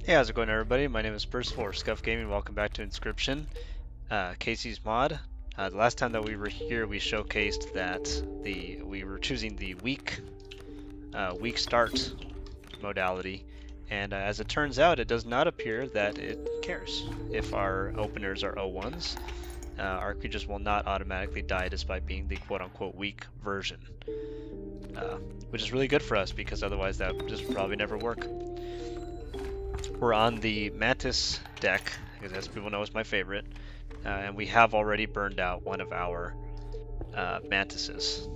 Hey, how's it going, everybody? My name is Percival or Scuffed Gaming. Welcome back to Inscryption, Casey's mod. The last time that we were here, we showcased that we were choosing the weak start modality, and as it turns out, it does not appear that it cares if our openers are O1s. Our creatures will not automatically die despite being the quote-unquote weak version, which is really good for us because otherwise that would just probably never work. We're on the Mantis deck, because as people know is my favorite, and we have already burned out one of our mantises.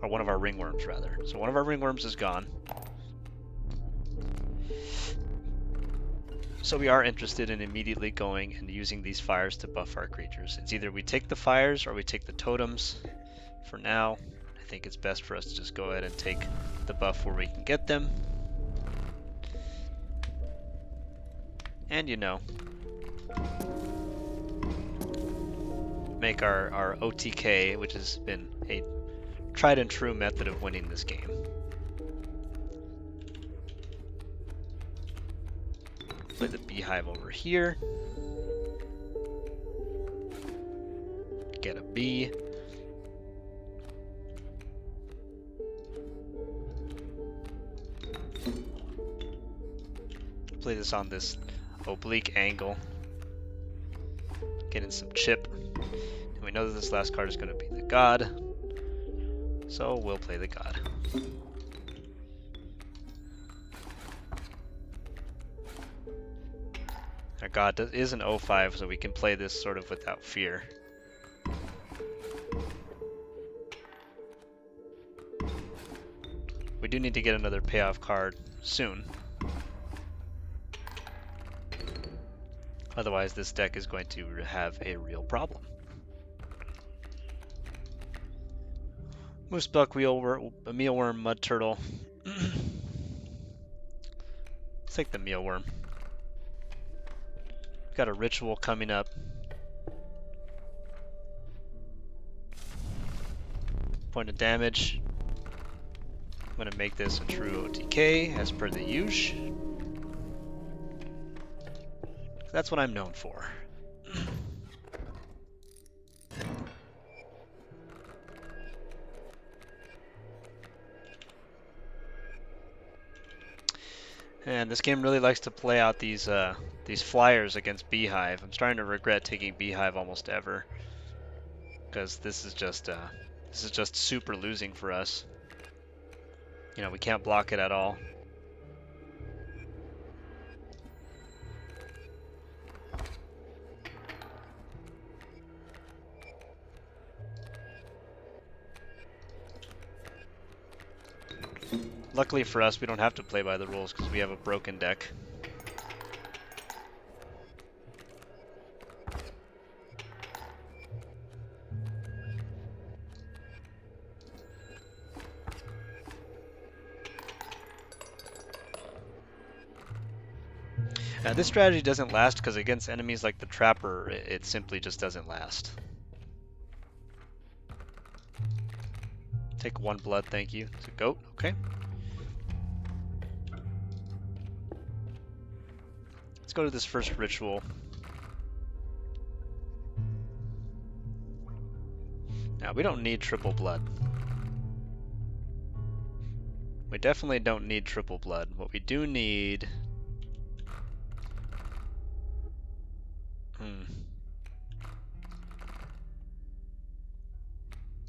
Or one of our ringworms, rather. So one of our ringworms is gone. So we are interested in immediately going and using these fires to buff our creatures. It's either we take the fires or we take the totems. For now, I think it's best for us to just go ahead and take the buff where we can get them. And you know, make our OTK, which has been a tried and true method of winning this game. Play the beehive over here. Get a bee. Play this on this oblique angle. Get in some chip. And we know that this last card is going to be the god. So we'll play the god. Our god is an 0-5, so we can play this sort of without fear. We do need to get another payoff card soon. Otherwise, this deck is going to have a real problem. Moosebuck, mealworm, mud turtle. Let's take the mealworm. Got a ritual coming up. Point of damage. I'm going to make this a true OTK as per the usual. That's what I'm known for. And this game really likes to play out these flyers against Beehive. I'm starting to regret taking Beehive almost ever, because this is just super losing for us. You know, we can't block it at all. Luckily for us, we don't have to play by the rules because we have a broken deck. Now, this strategy doesn't last because against enemies like the Trapper, it simply just doesn't last. Take 1 blood, thank you. It's a goat, okay. Let's go to this first ritual. Now, we don't need triple blood. We definitely don't need triple blood. What we do need...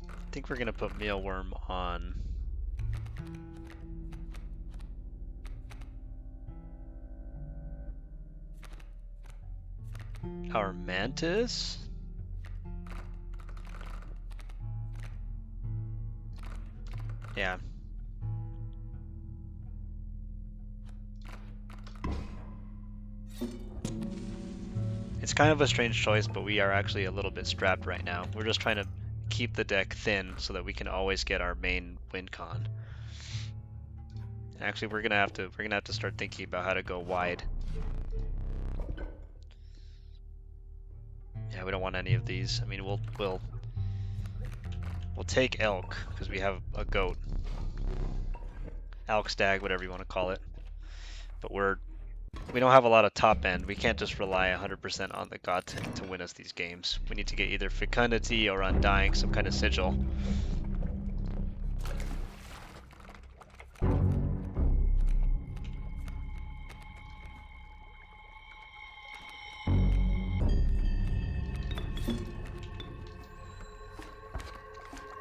I think we're going to put mealworm on... our mantis? Yeah. It's kind of a strange choice, but we are actually a little bit strapped right now. We're just trying to keep the deck thin so that we can always get our main win con. Actually, we're gonna have to start thinking about how to go wide. Yeah, we don't want any of these. I mean, we'll take elk because we have a goat, elk stag, whatever you want to call it. But we don't have a lot of top end. We can't just rely 100% on the god to win us these games. We need to get either Fecundity or Undying, some kind of sigil.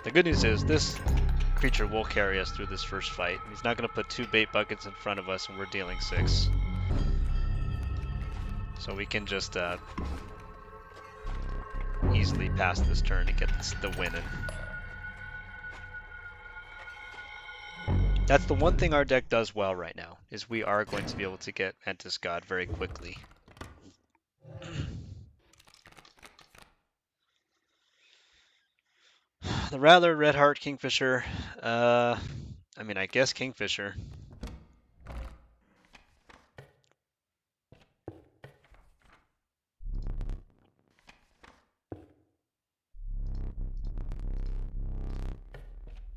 The good news is this creature will carry us through this first fight. He's not going to put 2 bait buckets in front of us and we're dealing 6. So we can just easily pass this turn and get the win in. That's the one thing our deck does well right now, is we are going to be able to get Mantis God very quickly. The Rattler, Red Heart, Kingfisher. I mean, I guess Kingfisher.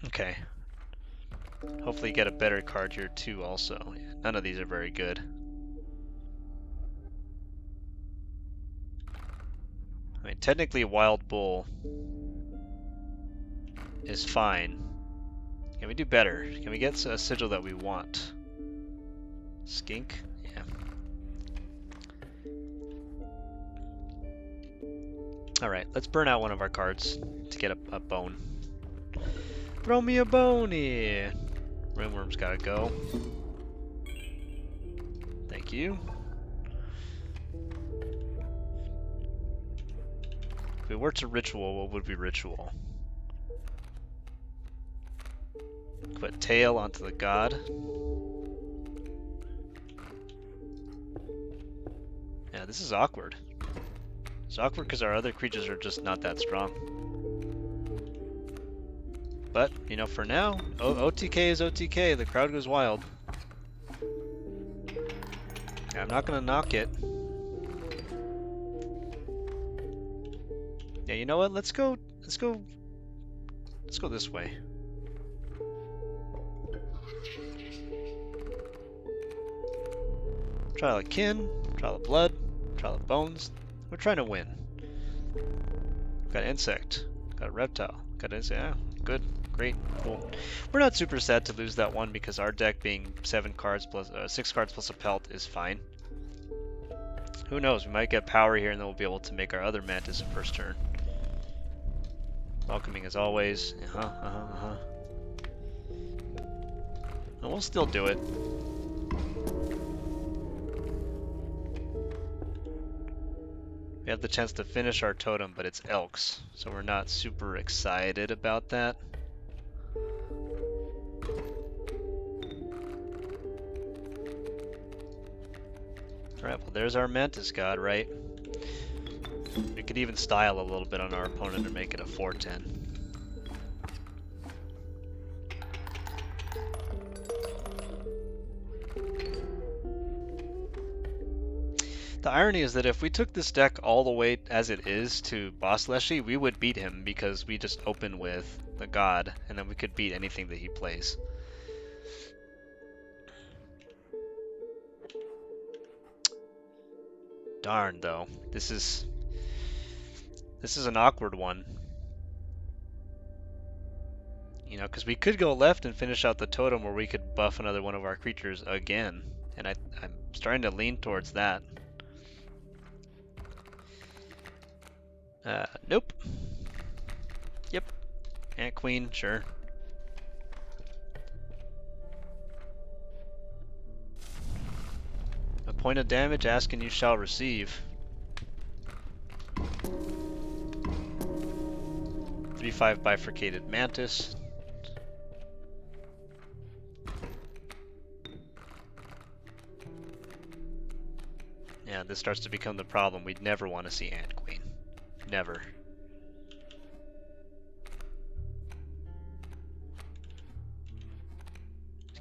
Okay. Hopefully get a better card here too also. None of these are very good. I mean, technically Wild Bull is fine. Can we do better? Can we get a sigil that we want? Skink? Yeah. Alright, let's burn out one of our cards to get a bone. Throw me a bony! Ringworm's gotta go. Thank you. If we were to ritual, what would we ritual? Put tail onto the god. Yeah, this is awkward. It's awkward because our other creatures are just not that strong. But, you know, for now, OTK is OTK. The crowd goes wild. Yeah, I'm not gonna knock it. Yeah, you know what? Let's go this way. Trial of Kin, Trial of Blood, Trial of Bones. We're trying to win. Got Insect, got Reptile, got Insect. Yeah, good, great, cool. We're not super sad to lose that one because our deck being 6 cards plus a pelt is fine. Who knows? We might get power here and then we'll be able to make our other Mantis in first turn. Welcoming as always. And we'll still do it. We have the chance to finish our totem, but it's Elks, so we're not super excited about that. Alright, well there's our Mantis God, right? We could even style a little bit on our opponent and make it a 4/10. The irony is that if we took this deck all the way as it is to Boss Leshy, we would beat him because we just open with the God, and then we could beat anything that he plays. Darn, though. This is an awkward one. You know, because we could go left and finish out the totem, or we could buff another one of our creatures again. And I'm starting to lean towards that. Nope. Yep. Ant Queen, sure. A point of damage, ask and you shall receive. 3/5 bifurcated Mantis. Yeah, this starts to become the problem. We'd never want to see Ant Queen. Never.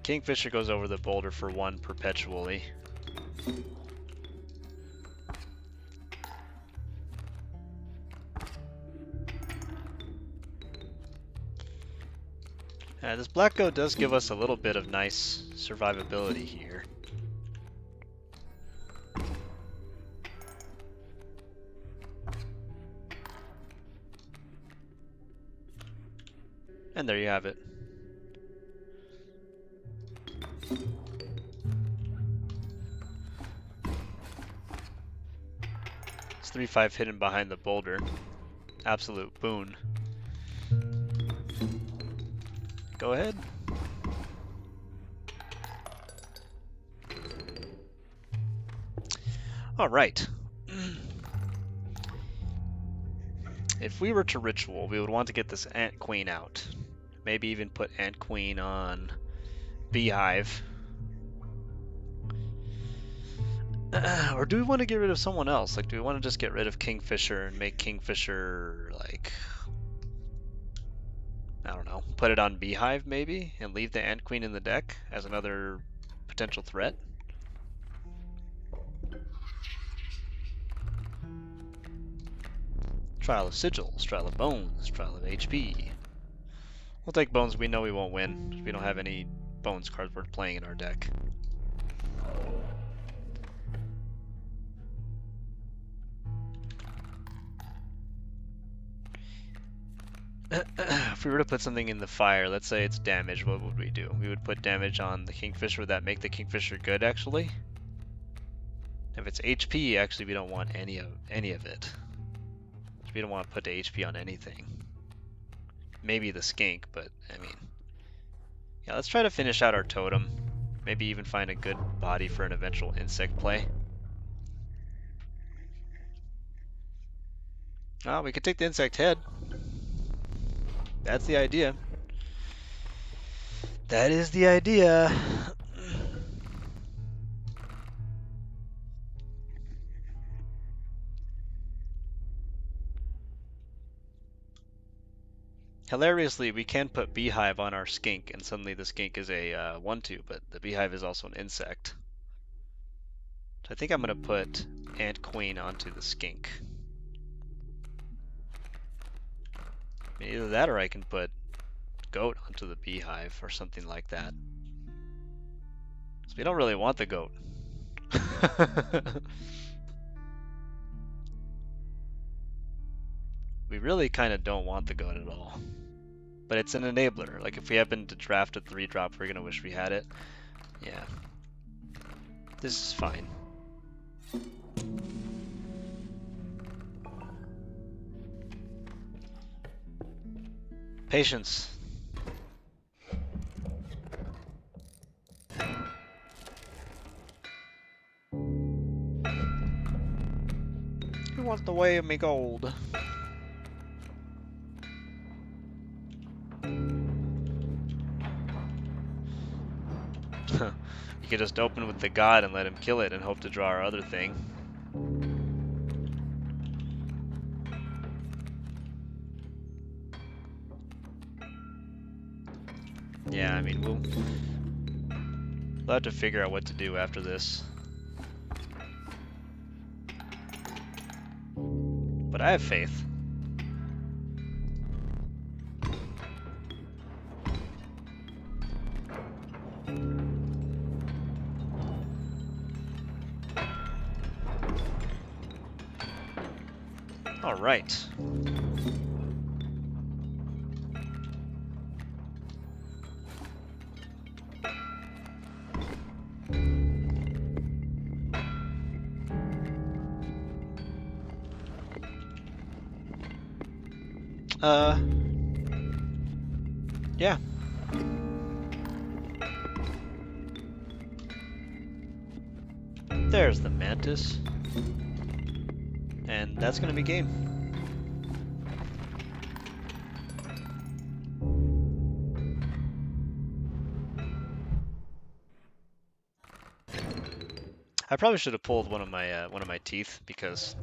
Kingfisher goes over the boulder for 1 perpetually. This Black Goat does give us a little bit of nice survivability here. And there you have it. It's 3/5 hidden behind the boulder. Absolute boon. Go ahead. Alright. If we were to ritual, we would want to get this ant queen out. Maybe even put ant queen on beehive. Or do we want to get rid of someone else? Like, do we want to just get rid of Kingfisher and make Kingfisher, like, I don't know, put it on beehive maybe, and leave the ant queen in the deck as another potential threat? Trial of sigils, trial of bones, trial of HP. We'll take bones. We know we won't win. We don't have any bones cards worth playing in our deck. If we were to put something in the fire, let's say it's damage, what would we do? We would put damage on the Kingfisher. Would that make the Kingfisher good, actually? If it's HP, actually, we don't want any of it. We don't want to put the HP on anything. Maybe the skink, but, I mean... Yeah, let's try to finish out our totem. Maybe even find a good body for an eventual insect play. Oh, we could take the insect head. That's the idea. That is the idea. Hilariously, we can put beehive on our skink, and suddenly the skink is a 1/2, but the beehive is also an insect. So I think I'm going to put ant queen onto the skink. Either that or I can put goat onto the beehive or something like that. So we don't really want the goat. We really kind of don't want the goat at all. But it's an enabler. Like if we happen to draft a 3-drop, we're going to wish we had it. Yeah. This is fine. Patience. Who wants the way of me gold? You could just open with the god and let him kill it and hope to draw our other thing. Yeah, I mean, we'll have to figure out what to do after this. But I have faith. All right. Yeah. There's the Mantis. And that's gonna be game. I probably should have pulled one of my teeth, because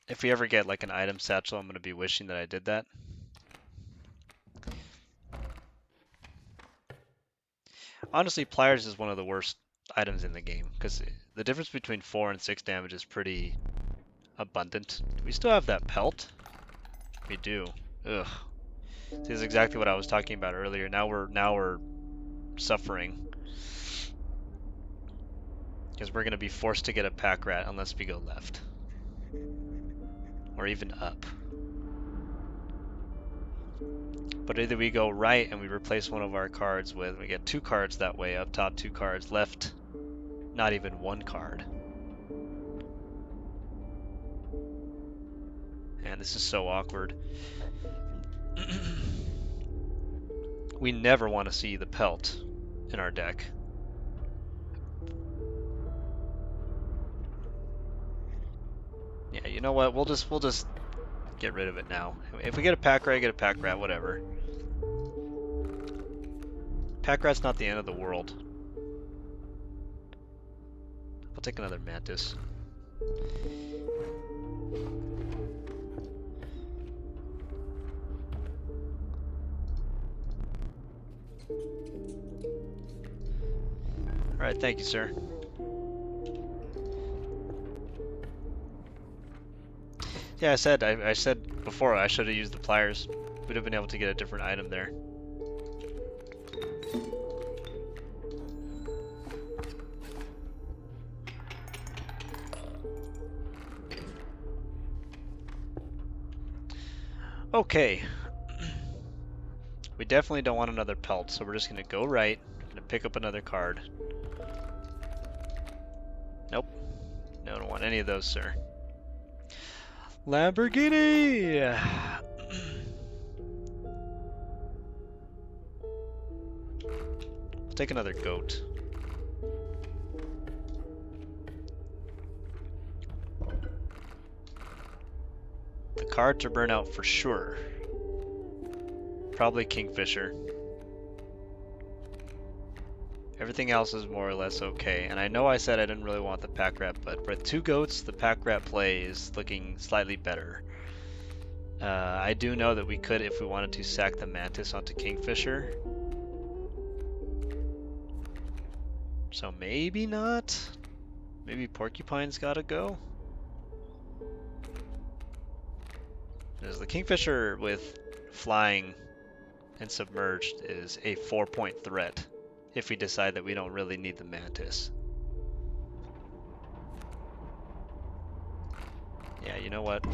if we ever get like an item satchel, I'm gonna be wishing that I did that. Honestly, pliers is one of the worst items in the game, because the difference between 4 and 6 damage is pretty abundant. Do we still have that pelt? We do. Ugh. This is exactly what I was talking about earlier. Now we're suffering, because we're gonna be forced to get a pack rat unless we go left, or even up. But either we go right and we replace one of our cards with, we get 2 cards that way, up top 2 cards, left not even 1 card. And this is so awkward. We never want to see the pelt in our deck. Yeah, you know what? We'll just get rid of it now. If we get a pack rat, get a pack rat, whatever. Pack rat's not the end of the world. I'll take another Mantis. Alright, thank you, sir. Yeah, I said before I should have used the pliers. We'd have been able to get a different item there. Okay. We definitely don't want another pelt, so we're just gonna go right and pick up another card. Nope. No, I don't want any of those, sir. Lamborghini! Let's take another goat. The cards are burnt out for sure. Probably Kingfisher. Everything else is more or less okay. And I know I said I didn't really want the pack rat, but with 2 goats, the pack rat play is looking slightly better. I do know that we could, if we wanted to, sack the Mantis onto Kingfisher. So maybe not. Maybe Porcupine's gotta go. Because the Kingfisher with flying and submerged is a 4-point threat if we decide that we don't really need the Mantis. Yeah, you know what?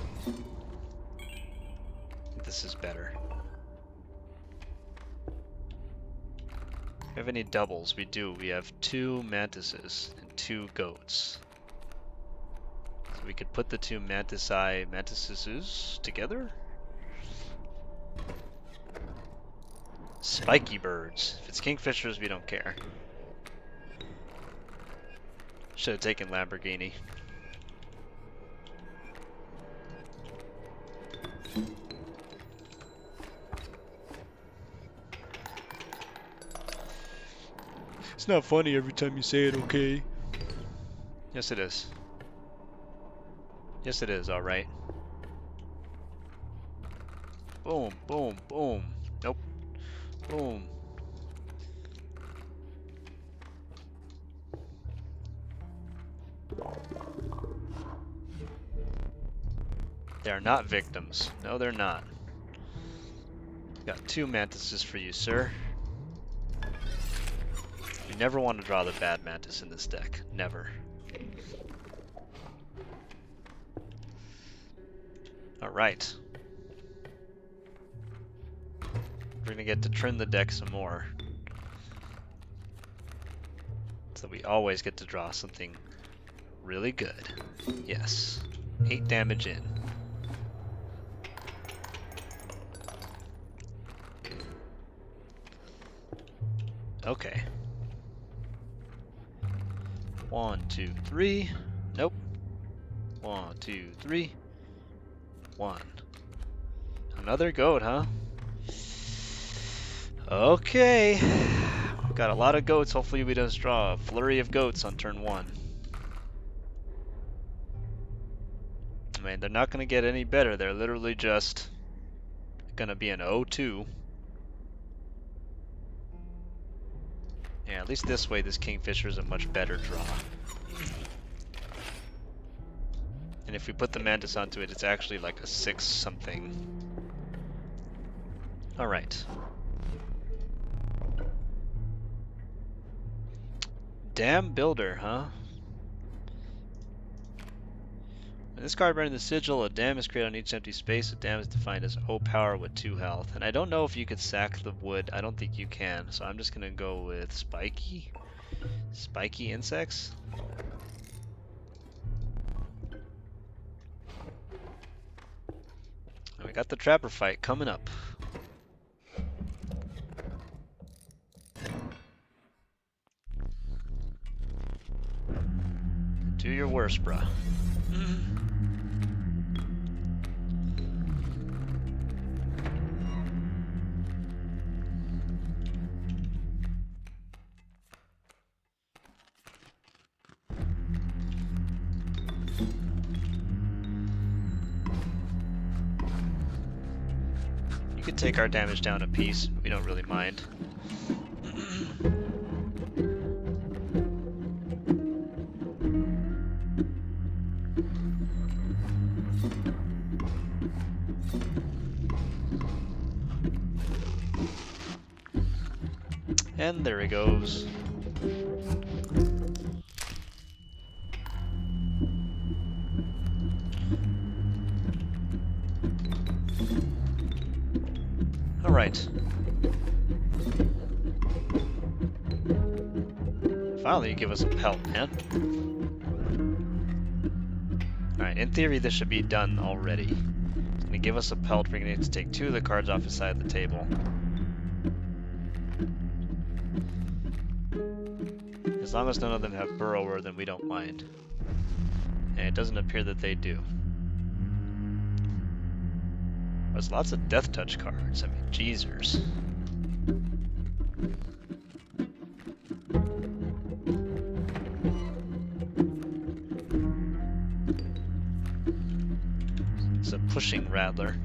This is better. Do we have any doubles? We do. We have 2 Mantises and 2 goats. So we could put the 2 Mantises together? Spiky birds. If it's Kingfishers, we don't care. Should have taken Lamborghini. It's not funny every time you say it, okay? Yes, it is. Yes, it is, alright. Boom, boom, boom. Nope. Boom. They are not victims. No, they're not. Got 2 Mantises for you, sir. You never want to draw the bad Mantis in this deck. Never. Alright. We're gonna get to trim the deck some more. So we always get to draw something really good. Yes. 8 damage in. Okay. 1, 2, 3. Nope. 1, 2, 3. 1. Another goat, huh? Okay. Got a lot of goats. Hopefully we don't draw a flurry of goats on turn 1. I mean, they're not going to get any better. They're literally just going to be an 0-2. Yeah, at least this way this Kingfisher is a much better draw. And if we put the Mantis onto it, it's actually like a 6 something. Alright. Dam Builder, huh? When this card burns the sigil, a dam is created on each empty space. A dam is defined as O power with 2 health. And I don't know if you could sack the wood. I don't think you can. So I'm just going to go with spiky. Spiky insects. And we got the trapper fight coming up. Do your worst, bruh. You could take our damage down a piece. We don't really mind. And there he goes. Alright. Finally, you give us a pelt, man. Alright, in theory, this should be done already. It's gonna give us a pelt. We're gonna need to take 2 of the cards off the side of the table. As long as none of them have Burrower, then we don't mind. And it doesn't appear that they do. There's lots of Death Touch cards. I mean, Jeezers. It's a pushing Rattler.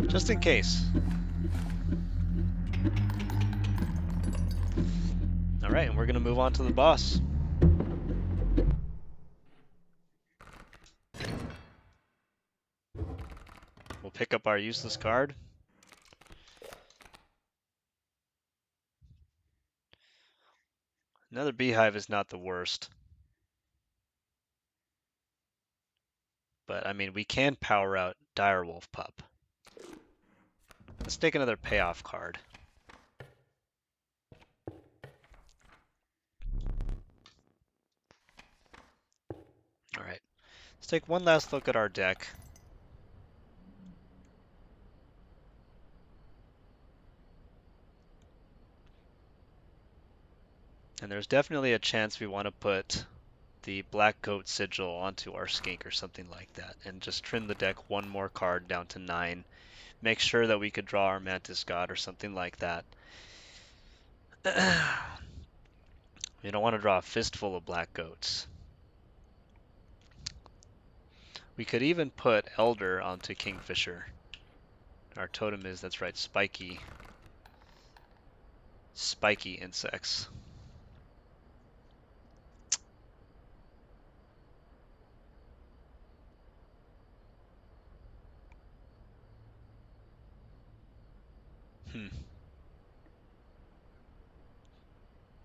Just in case. Alright, and we're gonna move on to the boss. We'll pick up our useless card. Another beehive is not the worst. But, I mean, we can power out Direwolf Pup. Let's take another payoff card. Alright, let's take one last look at our deck. And there's definitely a chance we want to put the Black Goat Sigil onto our Skink or something like that, and just trim the deck 1 more card down to 9. Make sure that we could draw our Mantis God or something like that. We don't want to draw a fistful of Black Goats. We could even put Elder onto Kingfisher. Our totem is, that's right, spiky. Spiky insects.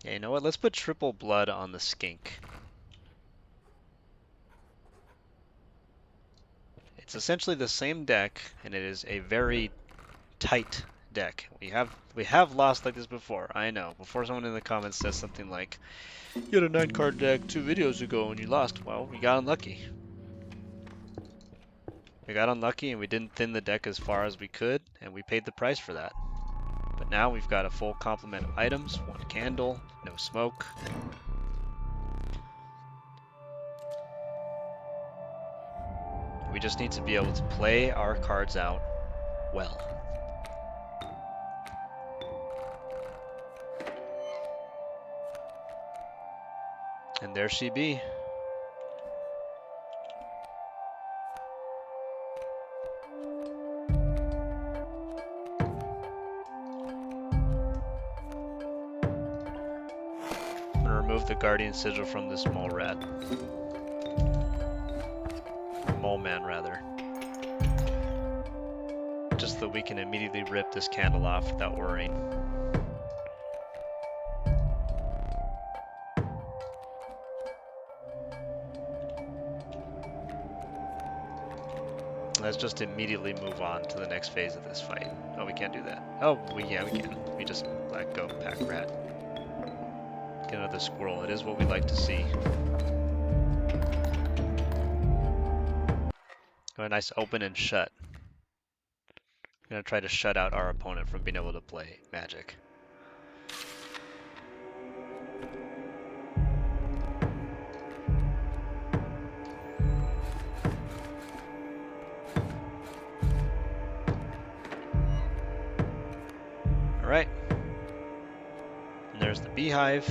Yeah, you know what? Let's put triple blood on the skink. It's essentially the same deck, and it is a very tight deck. We have lost like this before. I know. Before someone in the comments says something like, "You had a 9-card deck 2 videos ago and you lost." Well, we got unlucky. We got unlucky and we didn't thin the deck as far as we could, and we paid the price for that. But now we've got a full complement of items, 1 candle, no smoke. We just need to be able to play our cards out well. And there she be. I'm gonna remove the Guardian Sigil from this mole rat. Mole man, rather. just so we can immediately rip this candle off without worrying. Let's just immediately move on to the next phase of this fight. Oh, we can't do that. Oh, yeah, we can. We just let go, pack rat. Get another squirrel. It is what we like to see. Got a nice open and shut. I'm gonna try to shut out our opponent from being able to play Magic. Alright. And there's the beehive.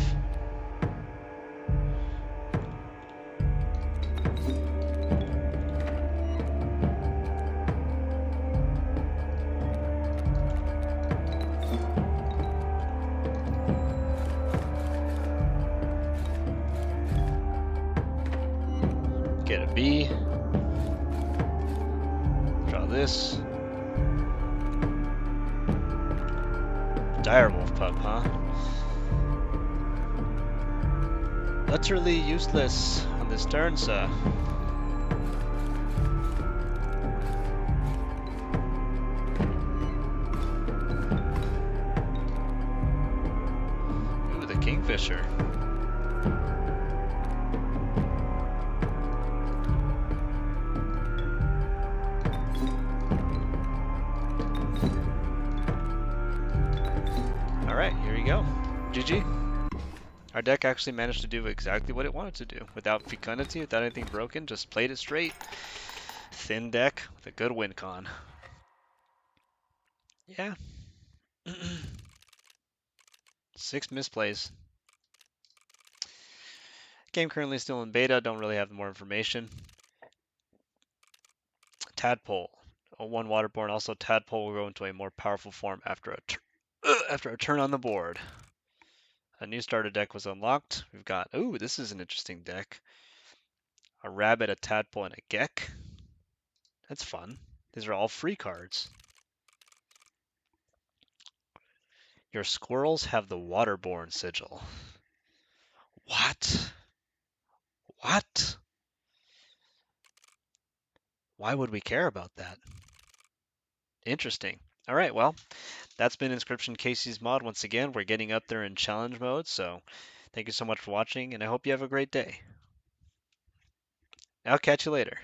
Get a bee. Draw this. Direwolf pup, huh? Utterly useless on this turn, sir. Ooh, the Kingfisher. Alright, here you go. GG. Our deck actually managed to do exactly what it wanted to do. Without Fecundity, without anything broken, just played it straight. Thin deck with a good win con. Yeah. 6 misplays. Game currently still in beta, don't really have more information. Tadpole. 1 Waterborne. Also, Tadpole will go into a more powerful form after a turn on the board. A new starter deck was unlocked. We've got, ooh, this is an interesting deck. A rabbit, a tadpole, and a geck. That's fun. These are all free cards. Your squirrels have the Waterborne sigil. What? What? Why would we care about that? Interesting. All right, well, that's been Inscryption Casey's mod. Once again, we're getting up there in challenge mode, so thank you so much for watching, and I hope you have a great day. I'll catch you later.